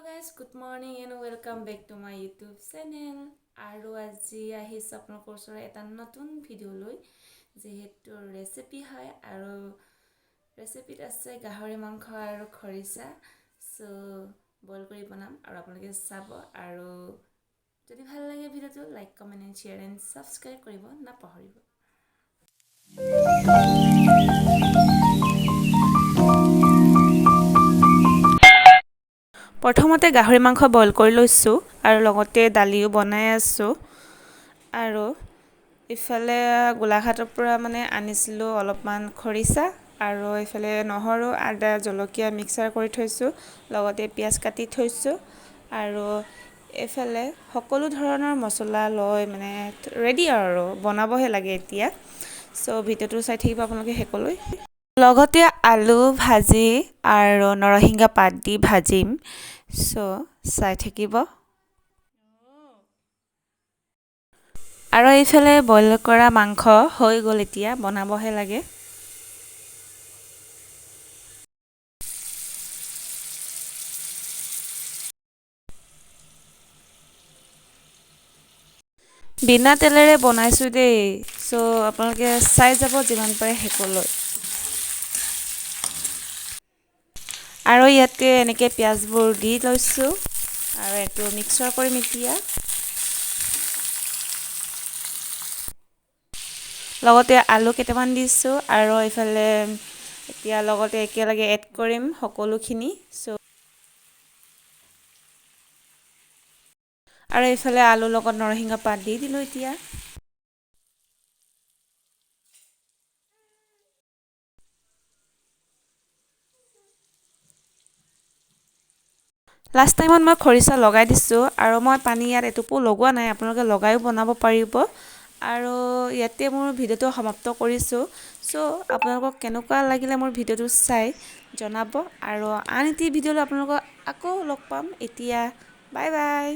guys, good morning and welcome back to my YouTube channel. আৰু আজি আহিছো আপোনালোকৰ ওচৰত এটা নতুন ভিডিও লৈ যেহেতু ৰেচিপি হয় আৰু ৰেচিপিত আছে গাহৰি মাংস আৰু খৰিচা সো বইল কৰি বনাম আৰু আপোনালোকে চাব আৰু যদি ভাল লাগে ভিডিওটো like comment and share and subscribe কৰিব নাপাহৰিব। প্ৰথমতে গাহৰি মাংস বইল কৰি লৈছো আৰু লগতে দালিও বনাই আছো আৰু ইফালে গোলাঘাটৰ পৰা আনিছিলো অলপমান খৰিচা আৰু ইফালে নহৰু আদা জলকীয়া মিক্সাৰ কৰি থৈছো লগতে পিয়াজ কাটি থৈছো আৰু এফালে সকলো ধৰণৰ মছলা লৈ ৰেডি আৰু বনাবহে লাগে এতিয়া সো ভিডিওটো চাই থাকিব আপোনালোকে হেকলৈ লগতে আলু ভাজি আৰু নৰসিংহ পাত দি ভাজিম সো চাই থাকিব আৰু এইফালে বইল কৰা মাংস হৈ গ'ল এতিয়া বনাবহে লাগে বিনা তেলেৰে বনাইছো দেই সো আপোনালোকে চাই যাব যিমান পাৰে হেকলৈ আৰু ইয়াতে এনেকৈ পিয়াজবোৰ দি লৈছো আৰু এটো মিক্সাৰ কৰি মিতিয়া লগতে আলু কেইটামান দিছো আৰু ইফালে এতিয়া লগতে একেলগে এড কৰিম সকলোখিনি সো আৰু ইফালে আলু লগত নৰসিংহ পাত দি দিলো এতিয়া লাষ্ট টাইমত মই খৰিচা লগাই দিছো আৰু মই পানী ইয়াত এটোপো লগোৱা নাই আপোনালোকে লগাইও বনাব পাৰিব আৰু ইয়াতে মোৰ ভিডিওটো সমাপ্ত কৰিছো সো আপোনালোকক কেনেকুৱা লাগিলে মোৰ ভিডিওটো চাই জনাব আৰু আন এটি ভিডিওলৈ আপোনালোকক আকৌ লগ পাম এতিয়া বাই বাই